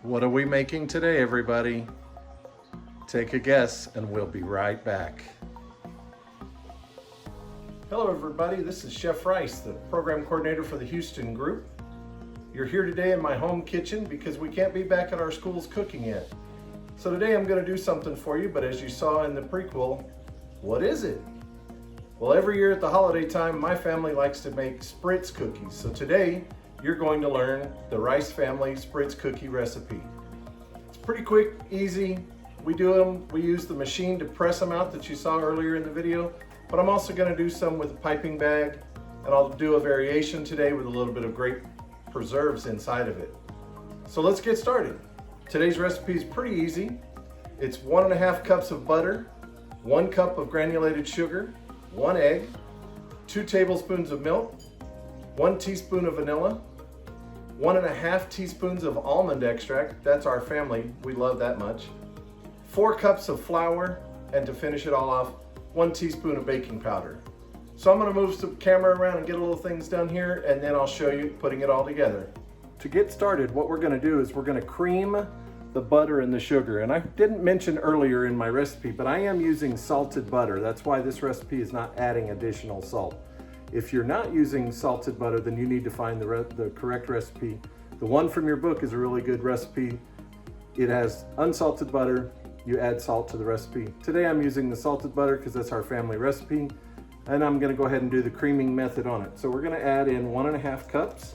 What are we making today, everybody? Take a guess and we'll be right back. Hello everybody, this is Chef Rice, the program coordinator for the Houston group. You're here today in my home kitchen because we can't be back at our schools cooking yet. So today I'm going to do something for you, but as you saw in the prequel, what is it? Well, every year at the holiday time, my family likes to make Spritz cookies. So today, you're going to learn the Rice family Spritz cookie recipe. It's pretty quick, easy. We use the machine to press them out that you saw earlier in the video, but I'm also going to do some with a piping bag, and I'll do a variation today with a little bit of grape preserves inside of it. So let's get started. Today's recipe is pretty easy. It's 1.5 cups of butter, 1 cup of granulated sugar, 1 egg, 2 tablespoons of milk, 1 teaspoon of vanilla, 1.5 teaspoons of almond extract. That's our family, we love that much. 4 cups of flour, and to finish it all off, 1 teaspoon of baking powder. So I'm going to move the camera around and get a little things done here, and then I'll show you putting it all together. To get started, what we're going to do is we're going to cream the butter and the sugar. And I didn't mention earlier in my recipe, but I am using salted butter. That's why this recipe is not adding additional salt. If you're not using salted butter, then you need to find the correct recipe. The one from your book is a really good recipe. It has unsalted butter. You add salt to the recipe. Today I'm using the salted butter because that's our family recipe. And I'm going to go ahead and do the creaming method on it. So we're going to add in 1.5 cups.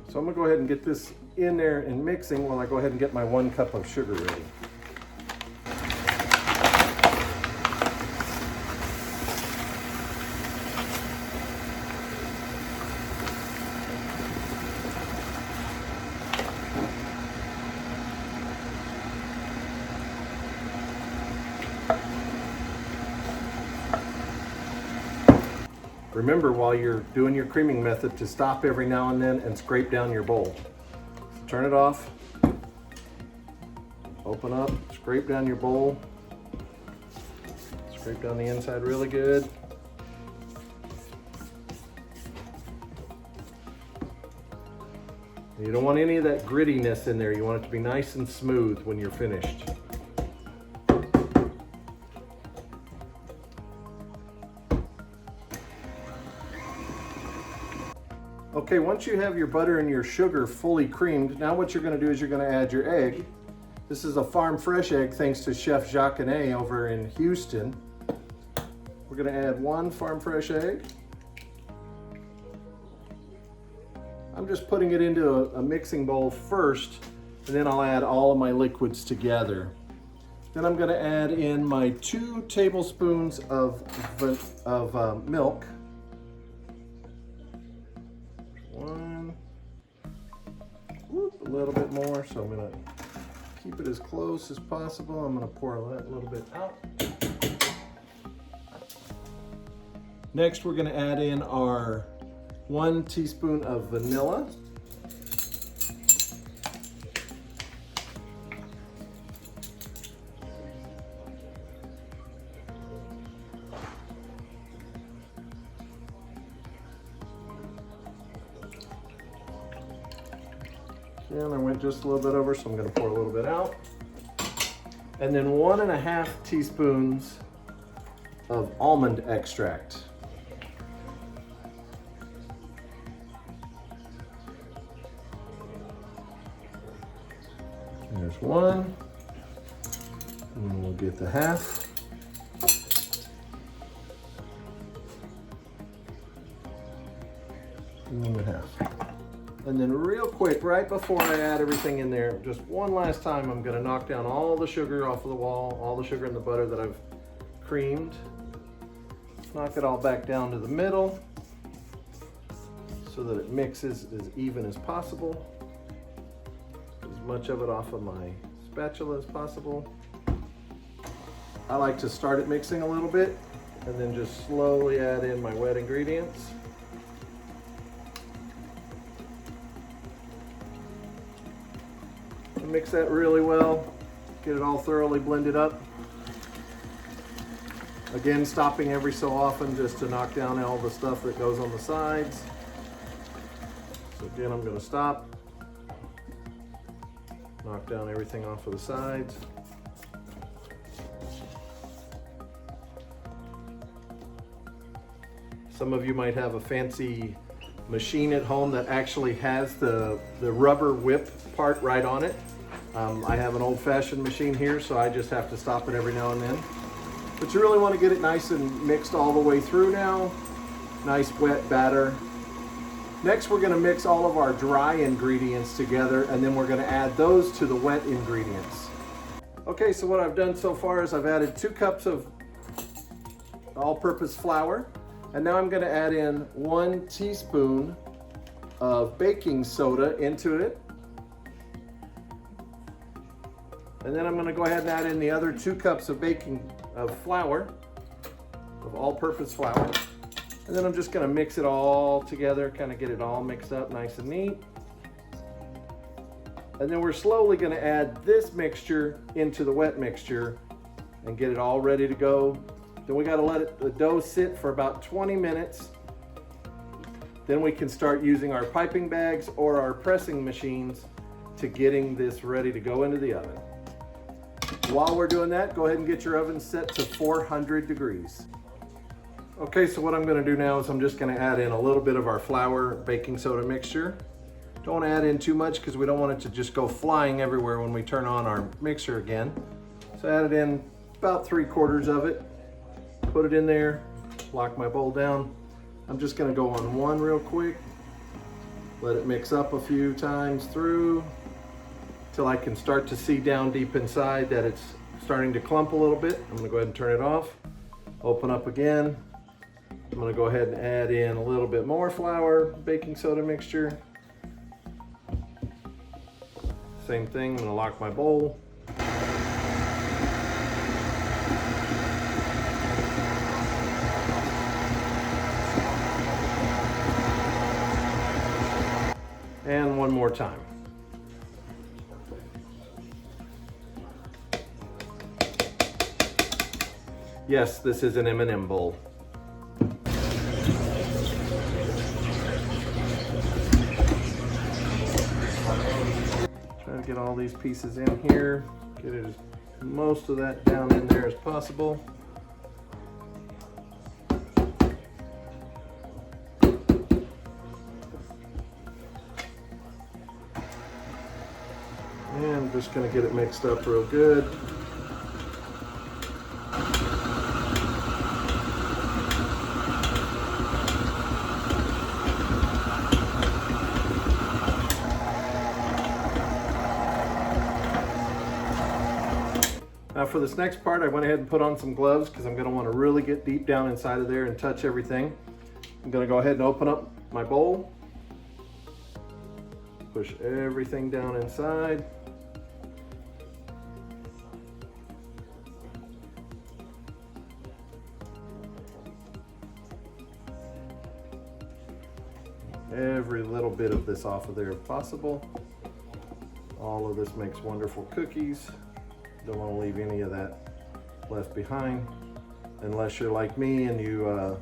So I'm going to go ahead and get this in there and mixing while I go ahead and get my 1 cup of sugar ready. Remember, while you're doing your creaming method, to stop every now and then and scrape down your bowl. Turn it off, open up, scrape down your bowl, scrape down the inside really good. You don't want any of that grittiness in there. You want it to be nice and smooth when you're finished. Okay, once you have your butter and your sugar fully creamed, now what you're going to do is you're going to add your egg. This is a farm fresh egg thanks to Chef Jacques over in Houston. We're going to add 1 farm fresh egg. I'm just putting it into a mixing bowl first, and then I'll add all of my liquids together. Then I'm going to add in my 2 tablespoons of milk. 1, a little bit more, so I'm going to keep it as close as possible. I'm going to pour that little bit out. Next, we're going to add in our 1 teaspoon of vanilla. And I went just a little bit over, so I'm going to pour a little bit out. And then 1.5 teaspoons of almond extract. There's 1. And then we'll get the half. And 1.5. And then real quick, right before I add everything in there, just one last time, I'm gonna knock down all the sugar off of the wall, all the sugar and the butter that I've creamed. Knock it all back down to the middle so that it mixes as even as possible. As much of it off of my spatula as possible. I like to start it mixing a little bit and then just slowly add in my wet ingredients. And mix that really well, get it all thoroughly blended up. Again, stopping every so often just to knock down all the stuff that goes on the sides. So again, I'm going to stop, knock down everything off of the sides. Some of you might have a fancy machine at home that actually has the rubber whip part right on it. I have an old-fashioned machine here, so I just have to stop it every now and then. But you really want to get it nice and mixed all the way through now. Nice wet batter. Next, we're going to mix all of our dry ingredients together, and then we're going to add those to the wet ingredients. Okay, so what I've done so far is I've added 2 cups of all-purpose flour, and now I'm going to add in 1 teaspoon of baking soda into it. And then I'm going to go ahead and add in the other 2 cups of flour, of all-purpose flour. And then I'm just going to mix it all together, kind of get it all mixed up nice and neat. And then we're slowly going to add this mixture into the wet mixture and get it all ready to go. Then we got to let the dough sit for about 20 minutes. Then we can start using our piping bags or our pressing machines to getting this ready to go into the oven. While we're doing that, go ahead and get your oven set to 400 degrees. Okay, so what I'm going to do now is I'm just going to add in a little bit of our flour baking soda mixture. Don't add in too much because we don't want it to just go flying everywhere when we turn on our mixer again. So add it in about 3/4 of it. Put it in there, lock my bowl down. I'm just going to go on one real quick. Let it mix up a few times through till I can start to see down deep inside that it's starting to clump a little bit. I'm going to go ahead and turn it off. Open up again. I'm going to go ahead and add in a little bit more flour, baking soda mixture. Same thing, I'm going to lock my bowl. And one more time. Yes, this is an M&M bowl. Try to get all these pieces in here, get it most of that down in there as possible. And I'm just going to get it mixed up real good. Now for this next part, I went ahead and put on some gloves because I'm going to want to really get deep down inside of there and touch everything. I'm going to go ahead and open up my bowl. Push everything down inside. Every little bit of this off of there if possible. All of this makes wonderful cookies. Don't want to leave any of that left behind unless you're like me and you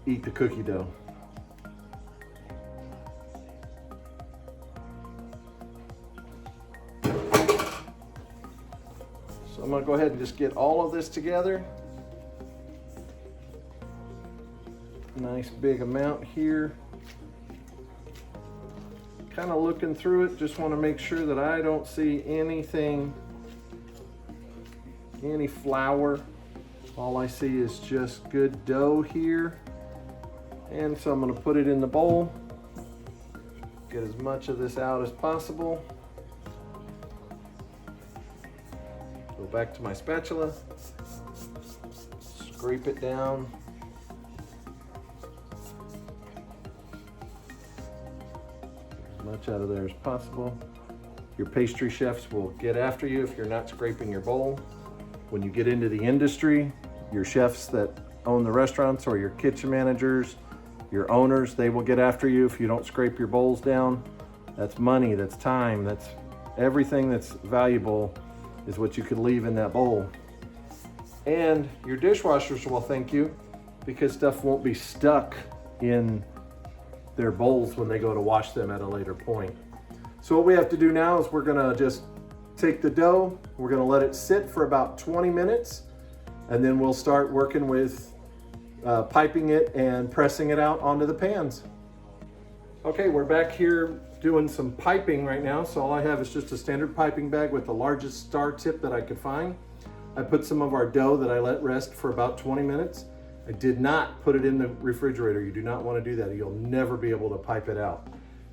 eat the cookie dough. So I'm going to go ahead and just get all of this together. Nice big amount here. Kind of looking through it, just want to make sure that I don't see anything, any flour. All I see is just good dough here. And so I'm going to put it in the bowl. Get as much of this out as possible. Go back to my spatula. Scrape it down. As much out of there as possible. Your pastry chefs will get after you if you're not scraping your bowl. When you get into the industry, your chefs that own the restaurants or your kitchen managers, your owners, they will get after you if you don't scrape your bowls down. That's money, that's time, that's everything that's valuable is what you could leave in that bowl. And your dishwashers will thank you because stuff won't be stuck in their bowls when they go to wash them at a later point. So what we have to do now is we're gonna just take the dough, we're gonna let it sit for about 20 minutes, and then we'll start working with piping it and pressing it out onto the pans. Okay, we're back here doing some piping right now. So all I have is just a standard piping bag with the largest star tip that I could find. I put some of our dough that I let rest for about 20 minutes. I did not put it in the refrigerator. You do not want to do that. You'll never be able to pipe it out.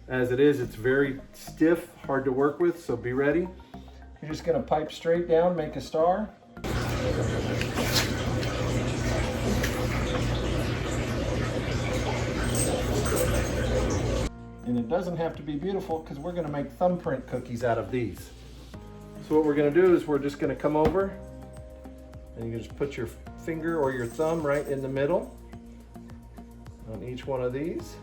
As it is, it's very stiff, hard to work with, so be ready. You're just gonna pipe straight down, make a star. And it doesn't have to be beautiful because we're gonna make thumbprint cookies out of these. So what we're gonna do is we're just gonna come over and you just put your finger or your thumb right in the middle on each one of these.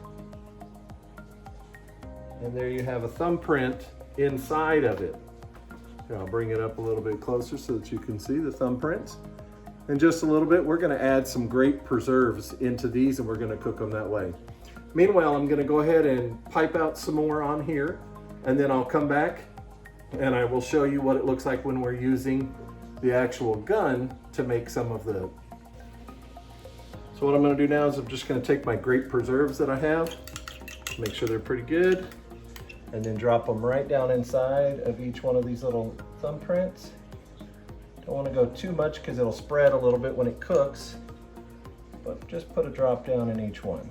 And there you have a thumbprint inside of it. Here, I'll bring it up a little bit closer so that you can see the thumbprints. In just a little bit, we're gonna add some great preserves into these and we're gonna cook them that way. Meanwhile, I'm gonna go ahead and pipe out some more on here and then I'll come back and I will show you what it looks like when we're using the actual gun to make some of the. So what I'm gonna do now is I'm just gonna take my great preserves that I have, make sure they're pretty good, and then drop them right down inside of each one of these little thumbprints. Don't wanna go too much because it'll spread a little bit when it cooks, but just put a drop down in each one.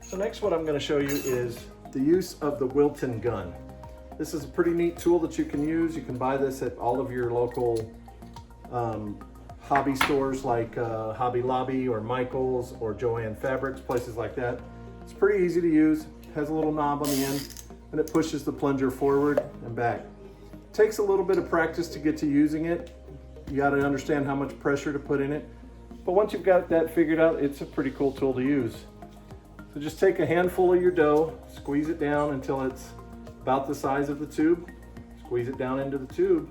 So next what I'm going to show you is the use of the Wilton Gun. This is a pretty neat tool that you can use. You can buy this at all of your local hobby stores like Hobby Lobby or Michael's or Joann Fabrics, places like that. It's pretty easy to use, has a little knob on the end and it pushes the plunger forward and back. It takes a little bit of practice to get to using it. You got to understand how much pressure to put in it. But once you've got that figured out, it's a pretty cool tool to use. So just take a handful of your dough, squeeze it down until it's about the size of the tube. Squeeze it down into the tube.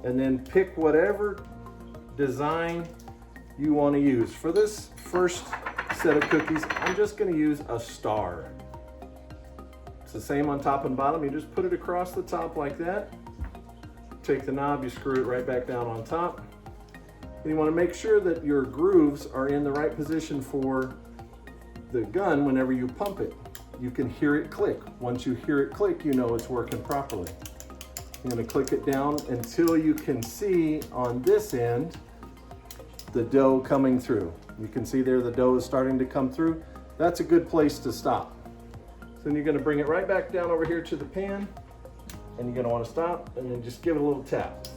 And then pick whatever design you want to use. For this first set of cookies, I'm just going to use a star. It's the same on top and bottom. You just put it across the top like that. Take the knob, you screw it right back down on top. And you want to make sure that your grooves are in the right position for the gun whenever you pump it. You can hear it click. Once you hear it click, you know it's working properly. You're going to click it down until you can see on this end the dough coming through. You can see there the dough is starting to come through. That's a good place to stop. So then you're going to bring it right back down over here to the pan and you're going to want to stop and then just give it a little tap.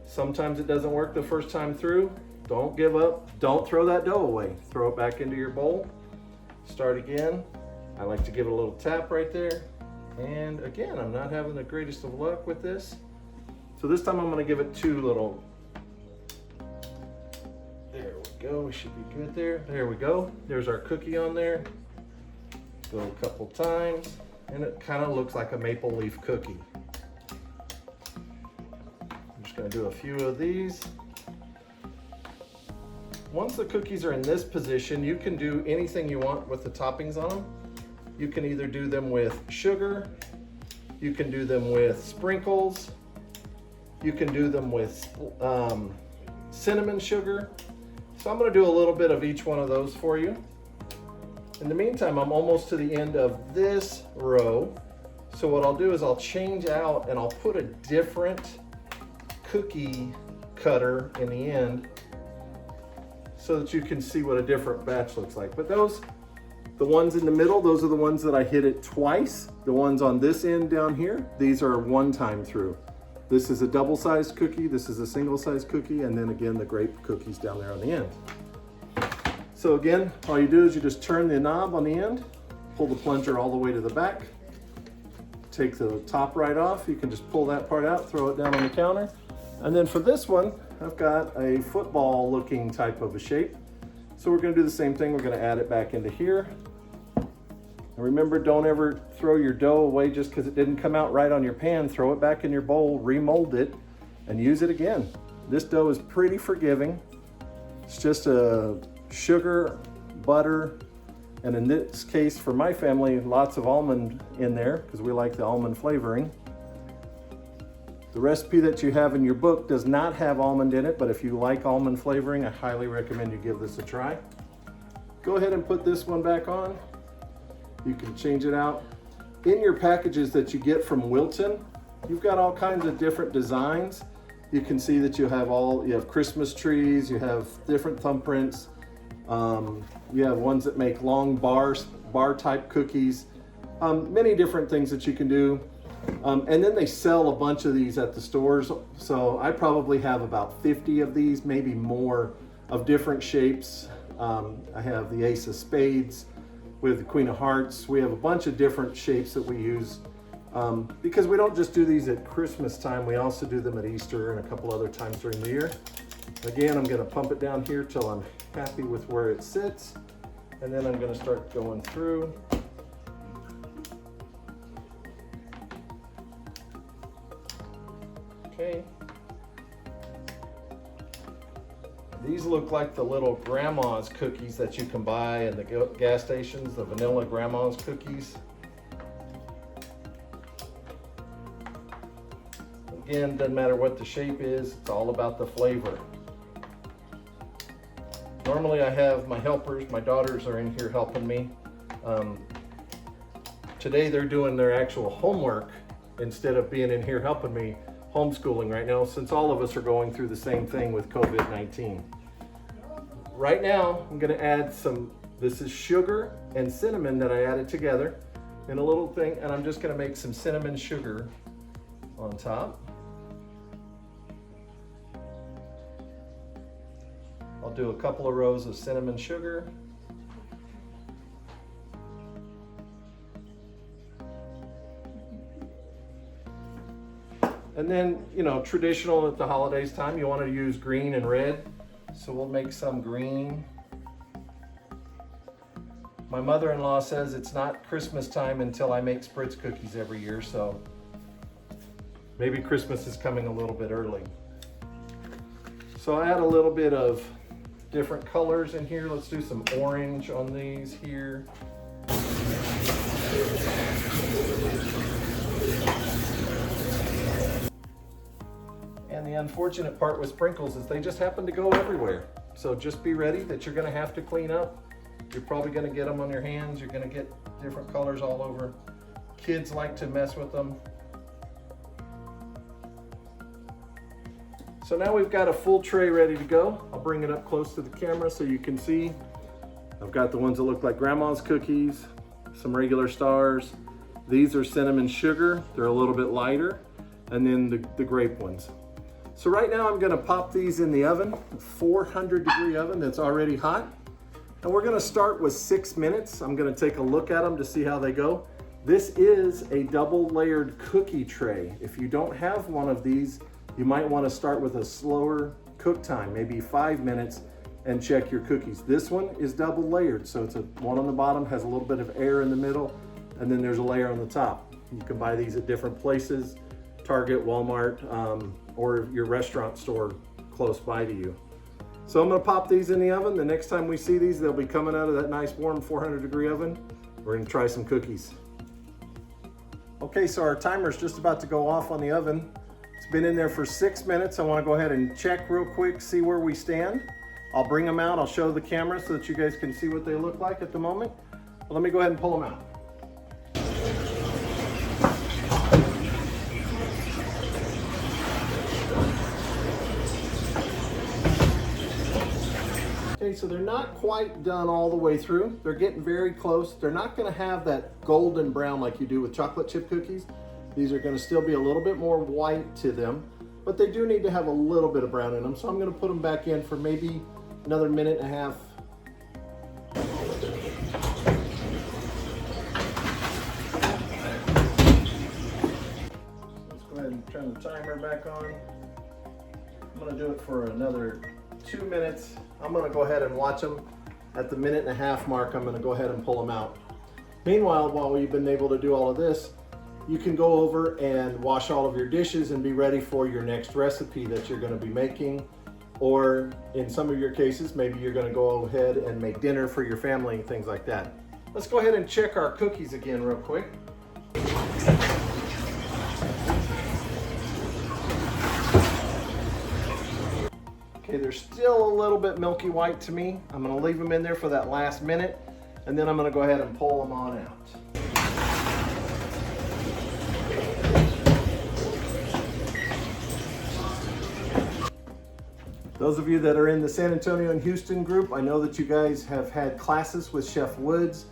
Sometimes it doesn't work the first time through. Don't give up. Don't throw that dough away. Throw it back into your bowl. Start again. I like to give it a little tap right there. And again, I'm not having the greatest of luck with this. So this time I'm going to give it two little. There we go. We should be good there. There we go. There's our cookie on there. Go a couple times. And it kind of looks like a maple leaf cookie. Going to do a few of these. Once the cookies are in this position, you can do anything you want with the toppings on them. You can either do them with sugar, you can do them with sprinkles, you can do them with cinnamon sugar. So I'm going to do a little bit of each one of those for you. In the meantime, I'm almost to the end of this row. So what I'll do is I'll change out and I'll put a different cookie cutter in the end so that you can see what a different batch looks like. But those, the ones in the middle, those are the ones that I hit it twice. The ones on this end down here, these are one time through. This is a double-sized cookie, this is a single-sized cookie, and then again, the grape cookies down there on the end. So again, all you do is you just turn the knob on the end, pull the plunger all the way to the back, take the top right off. You can just pull that part out, throw it down on the counter. And then for this one, I've got a football looking type of a shape. So we're gonna do the same thing. We're gonna add it back into here. And remember, don't ever throw your dough away just because it didn't come out right on your pan. Throw it back in your bowl, remold it, and use it again. This dough is pretty forgiving. It's just a sugar, butter, and in this case, for my family, lots of almond in there because we like the almond flavoring. The recipe that you have in your book does not have almond in it, but if you like almond flavoring, I highly recommend you give this a try. Go ahead and put this one back on. You can change it out. In your packages that you get from Wilton, you've got all kinds of different designs. You can see that you have Christmas trees, you have different thumbprints, you have ones that make long bar type cookies, many different things that you can do. And then they sell a bunch of these at the stores. So I probably have about 50 of these, maybe more, of different shapes. I have the Ace of Spades with the Queen of Hearts. We have a bunch of different shapes that we use because we don't just do these at Christmas time. We also do them at Easter and a couple other times during the year. Again, I'm gonna pump it down here till I'm happy with where it sits. And then I'm gonna start going through. Okay. These look like the little grandma's cookies that you can buy in the gas stations, the vanilla grandma's cookies. Again, doesn't matter what the shape is, it's all about the flavor. Normally I have my helpers, my daughters are in here helping me. Today they're doing their actual homework instead of being in here helping me. Homeschooling right now, since all of us are going through the same thing with COVID-19. Right now, I'm gonna add this is sugar and cinnamon that I added together in a little thing, and I'm just gonna make some cinnamon sugar on top. I'll do a couple of rows of cinnamon sugar. And then, you know, traditional at the holidays time, you want to use green and red. So we'll make some green. My mother-in-law says it's not Christmas time until I make Spritz cookies every year, so maybe Christmas is coming a little bit early. So I add a little bit of different colors in here. Let's do some orange on these here. And the unfortunate part with sprinkles is they just happen to go everywhere. So just be ready that you're gonna have to clean up. You're probably gonna get them on your hands. You're gonna get different colors all over. Kids like to mess with them. So now we've got a full tray ready to go. I'll bring it up close to the camera so you can see. I've got the ones that look like grandma's cookies, some regular stars. These are cinnamon sugar. They're a little bit lighter. And then the grape ones. So right now I'm gonna pop these in the oven, 400-degree oven that's already hot. And we're gonna start with 6 minutes. I'm gonna take a look at them to see how they go. This is a double layered cookie tray. If you don't have one of these, you might wanna start with a slower cook time, maybe 5 minutes, and check your cookies. This one is double layered. So it's one on the bottom, has a little bit of air in the middle, and then there's a layer on the top. You can buy these at different places. Target, Walmart, or your restaurant store close by to you. So I'm gonna pop these in the oven. The next time we see these, they'll be coming out of that nice warm 400-degree oven. We're gonna try some cookies. Okay, so our timer's just about to go off on the oven. It's been in there for 6 minutes. I wanna go ahead and check real quick, see where we stand. I'll bring them out, I'll show the camera so that you guys can see what they look like at the moment. Well, let me go ahead and pull them out. Okay, so they're not quite done all the way through. They're getting very close. They're not going to have that golden brown like you do with chocolate chip cookies. These are going to still be a little bit more white to them, but they do need to have a little bit of brown in them. So I'm going to put them back in for maybe another minute and a half. Let's go ahead and turn the timer back on. I'm going to do it for another 2 minutes. I'm going to go ahead and watch them. At the minute and a half mark, I'm going to go ahead and pull them out. Meanwhile, while we've been able to do all of this, you can go over and wash all of your dishes and be ready for your next recipe that you're going to be making. Or in some of your cases, maybe you're going to go ahead and make dinner for your family and things like that. Let's go ahead and check our cookies again real quick. Okay, they're still a little bit milky white to me. I'm going to leave them in there for that last minute, and then I'm going to go ahead and pull them on out. Those of you that are in the San Antonio and Houston group, I know that you guys have had classes with Chef Woods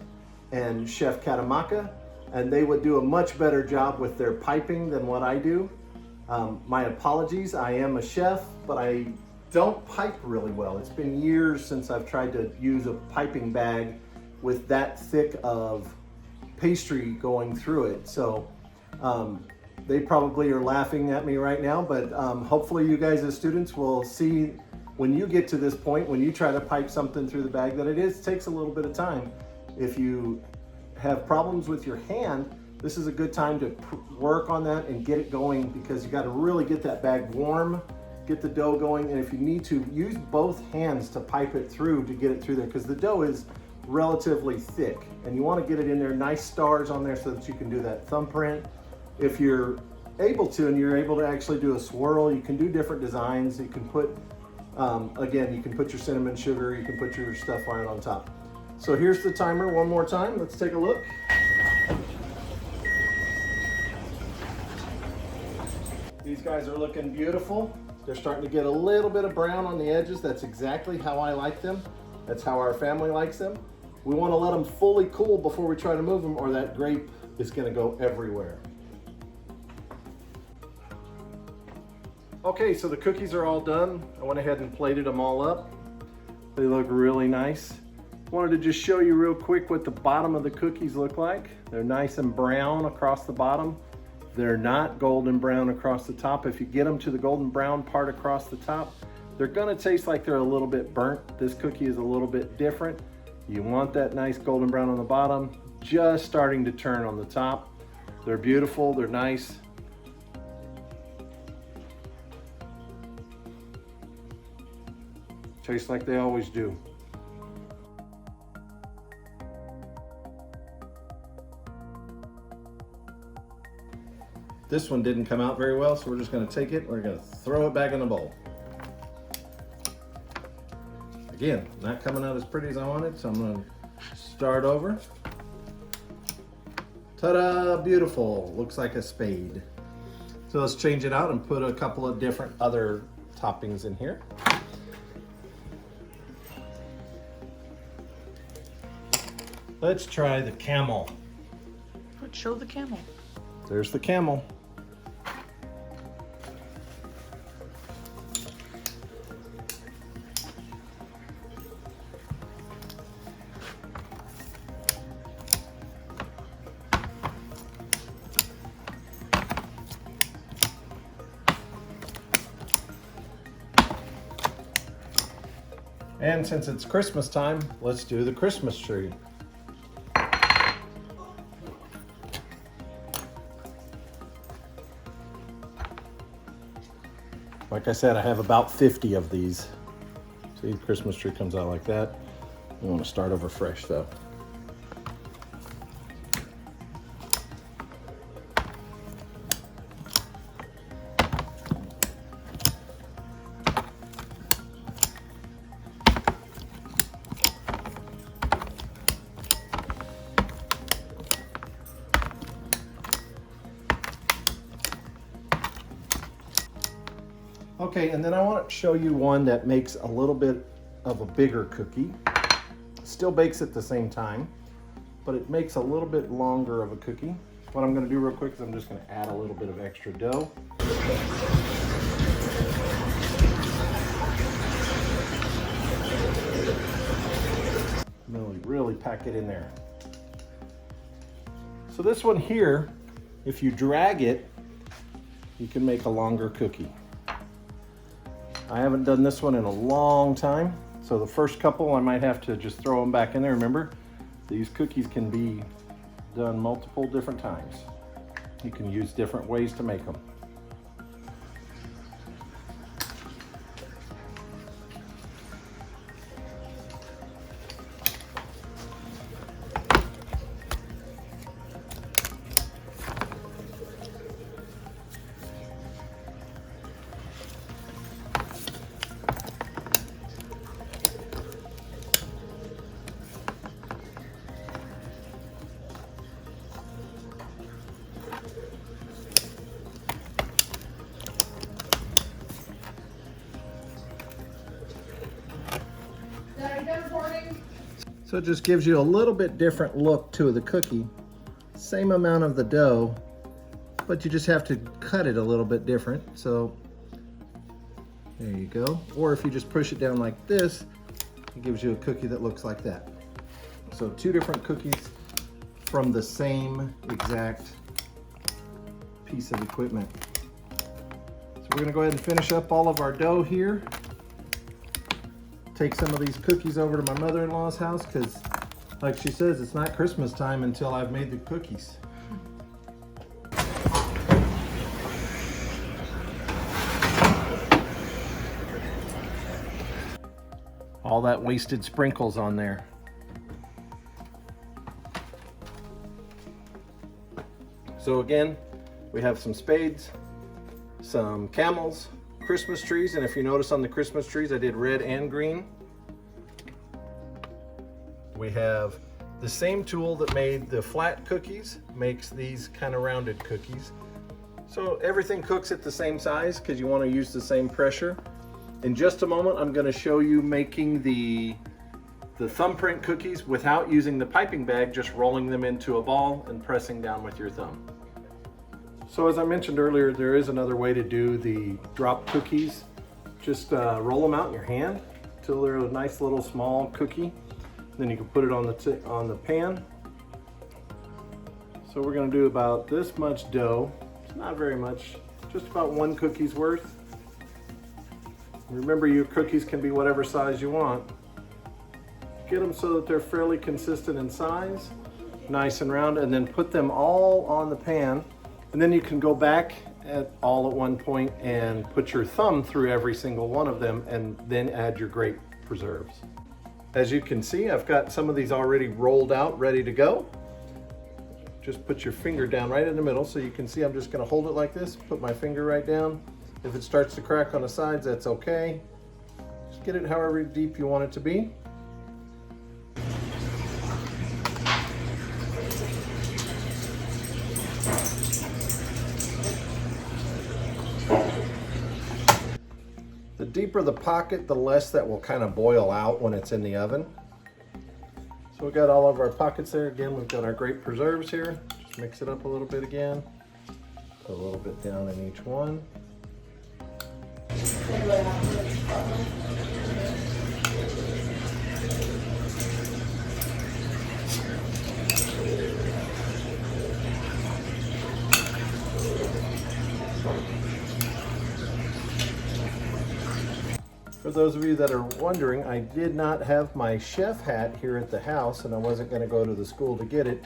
and Chef Katamaka, and they would do a much better job with their piping than what I do. My apologies, I am a chef, but I don't pipe really well. It's been years since I've tried to use a piping bag with that thick of pastry going through it. So they probably are laughing at me right now, but hopefully you guys as students will see when you get to this point, when you try to pipe something through the bag, that it takes a little bit of time. If you have problems with your hand, this is a good time to work on that and get it going, because you got to really get that bag warm, get the dough going, and if you need to, use both hands to pipe it through to get it through there, because the dough is relatively thick and you want to get it in there, nice stars on there so that you can do that thumbprint. If you're able to and you're able to actually do a swirl, you can do different designs. You can put, again, you can put your cinnamon sugar, you can put your stuff on top. So here's the timer one more time. Let's take a look. These guys are looking beautiful. They're starting to get a little bit of brown on the edges. That's exactly how I like them. That's how our family likes them. We want to let them fully cool before we try to move them, or that grape is going to go everywhere. Okay, so the cookies are all done. I went ahead and plated them all up. They look really nice. Wanted to just show you real quick what the bottom of the cookies look like. They're nice and brown across the bottom. They're not golden brown across the top. If you get them to the golden brown part across the top, they're gonna taste like they're a little bit burnt. This cookie is a little bit different. You want that nice golden brown on the bottom, just starting to turn on the top. They're beautiful, they're nice. Taste like they always do. This one didn't come out very well, so we're just gonna take it, we're gonna throw it back in the bowl. Again, not coming out as pretty as I wanted, so I'm gonna start over. Ta-da, beautiful, looks like a spade. So let's change it out and put a couple of different other toppings in here. Let's try the camel. Let's show the camel. There's the camel. And since it's Christmas time, let's do the Christmas tree. Like I said, I have about 50 of these. See, the Christmas tree comes out like that. We want to start over fresh though. Okay, and then I want to show you one that makes a little bit of a bigger cookie. Still bakes at the same time, but it makes a little bit longer of a cookie. What I'm going to do real quick is I'm just going to add a little bit of extra dough. Really pack it in there. So this one here, if you drag it, you can make a longer cookie. I haven't done this one in a long time, so the first couple I might have to just throw them back in there. Remember, these cookies can be done multiple different times. You can use different ways to make them. So it just gives you a little bit different look to the cookie. Same amount of the dough, but you just have to cut it a little bit different. So there you go. Or if you just push it down like this, it gives you a cookie that looks like that. So two different cookies from the same exact piece of equipment. So we're gonna go ahead and finish up all of our dough here. Take some of these cookies over to my mother-in-law's house because, like she says, it's not Christmas time until I've made the cookies. All that wasted sprinkles on there. So again, we have some spades, some camels, Christmas trees, and if you notice on the Christmas trees I did red and green. We have the same tool that made the flat cookies, makes these kind of rounded cookies. So everything cooks at the same size because you want to use the same pressure. In just a moment I'm going to show you making the thumbprint cookies without using the piping bag, just rolling them into a ball and pressing down with your thumb. So as I mentioned earlier, there is another way to do the drop cookies. Just roll them out in your hand until they're a nice little small cookie. Then you can put it on the pan. So we're going to do about this much dough. It's not very much, just about one cookie's worth. Remember, your cookies can be whatever size you want. Get them so that they're fairly consistent in size, nice and round, and then put them all on the pan. And then you can go back all at one point and put your thumb through every single one of them and then add your grape preserves. As you can see, I've got some of these already rolled out, ready to go. Just put your finger down right in the middle so you can see I'm just gonna hold it like this, put my finger right down. If it starts to crack on the sides, that's okay. Just get it however deep you want it to be. The deeper the pocket, the less that will kind of boil out when it's in the oven. So we've got all of our pockets there. Again, we've got our grape preserves here. Just mix it up a little bit again. Put a little bit down in each one. For those of you that are wondering, I did not have my chef hat here at the house and I wasn't going to go to the school to get it.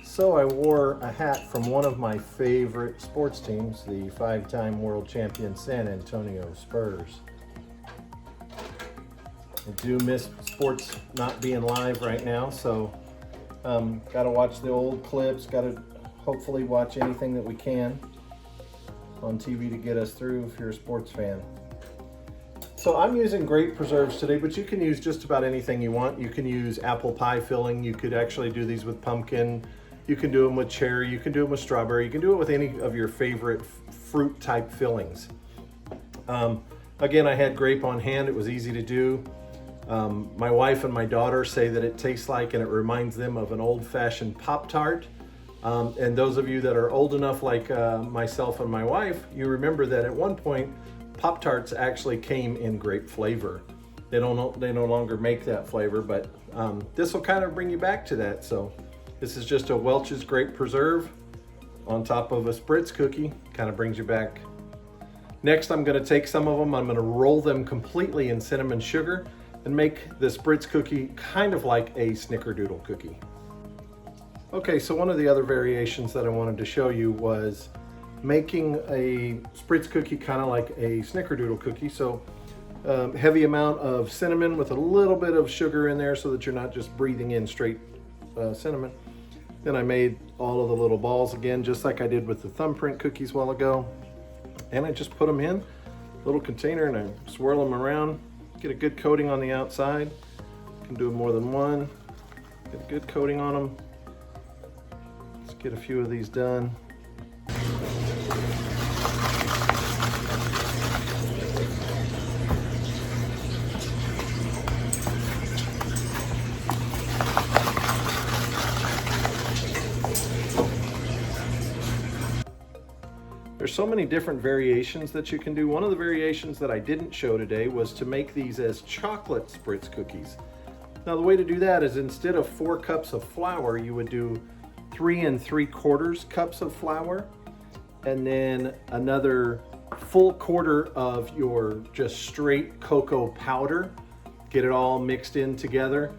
So I wore a hat from one of my favorite sports teams, the 5-time world champion San Antonio Spurs. I do miss sports not being live right now, so got to watch the old clips, got to hopefully watch anything that we can on TV to get us through if you're a sports fan. So I'm using grape preserves today, but you can use just about anything you want. You can use apple pie filling. You could actually do these with pumpkin. You can do them with cherry. You can do them with strawberry. You can do it with any of your favorite fruit type fillings. Again, I had grape on hand. It was easy to do. My wife and my daughter say that it tastes like and it reminds them of an old-fashioned Pop-Tart. And those of you that are old enough like myself and my wife, you remember that at one point Pop-Tarts actually came in grape flavor. They no longer make that flavor, but this will kind of bring you back to that. So this is just a Welch's Grape Preserve on top of a Spritz cookie, kind of brings you back. Next, I'm going to take some of them, I'm going to roll them completely in cinnamon sugar and make the Spritz cookie kind of like a Snickerdoodle cookie. Okay, so one of the other variations that I wanted to show you was making a Spritz cookie kind of like a Snickerdoodle cookie. So heavy amount of cinnamon with a little bit of sugar in there so that you're not just breathing in straight cinnamon. Then I made all of the little balls again, just like I did with the Thumbprint cookies a while ago. And I just put them in a little container and I swirl them around, get a good coating on the outside. You can do more than one. Get a good coating on them. Let's get a few of these done. There's so many different variations that you can do. One of the variations that I didn't show today was to make these as chocolate Spritz cookies. Now the way to do that is instead of 4 cups of flour, you would do 3 3/4 cups of flour and then another full quarter of your just straight cocoa powder. Get it all mixed in together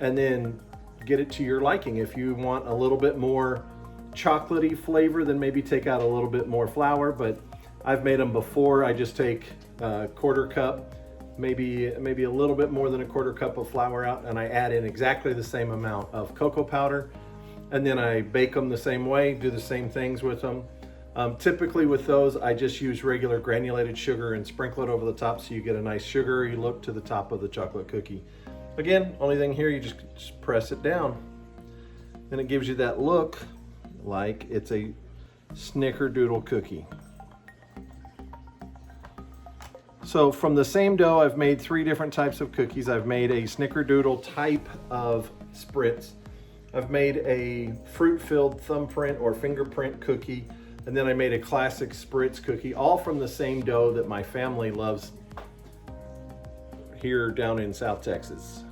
and then get it to your liking. If you want a little bit more chocolatey flavor, then maybe take out a little bit more flour, but I've made them before. I just take a 1/4 cup, maybe a little bit more than a 1/4 cup of flour out, and I add in exactly the same amount of cocoa powder, and then I bake them the same way, do the same things with them. Typically with those, I just use regular granulated sugar and sprinkle it over the top so you get a nice sugary look to the top of the chocolate cookie. Again, only thing here, you just press it down, and it gives you that look like it's a Snickerdoodle cookie. So from the same dough, I've made 3 different types of cookies. I've made a Snickerdoodle type of Spritz. I've made a fruit-filled thumbprint or fingerprint cookie, and then I made a classic Spritz cookie, all from the same dough that my family loves here down in South Texas.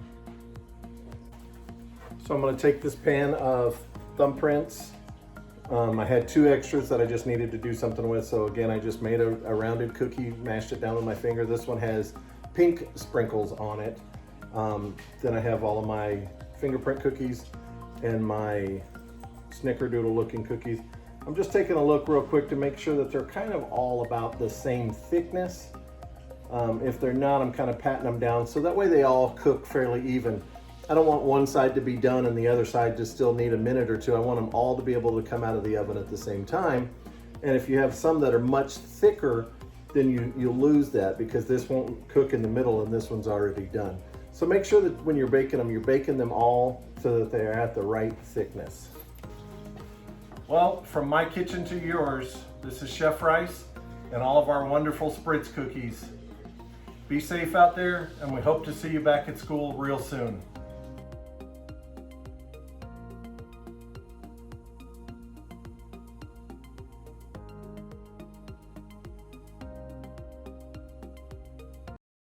So I'm going to take this pan of thumbprints. I had 2 extras that I just needed to do something with, so again I just made a rounded cookie, mashed it down with my finger. This one has pink sprinkles on it. Then I have all of my fingerprint cookies and my Snickerdoodle looking cookies. I'm just taking a look real quick to make sure that they're kind of all about the same thickness. If they're not, I'm kind of patting them down so that way they all cook fairly even. I don't want one side to be done and the other side to still need a minute or 2. I want them all to be able to come out of the oven at the same time. And if you have some that are much thicker, then you lose that because this won't cook in the middle and this one's already done. So make sure that when you're baking them all so that they're at the right thickness. Well, from my kitchen to yours, this is Chef Rice and all of our wonderful Spritz cookies. Be safe out there, and we hope to see you back at school real soon.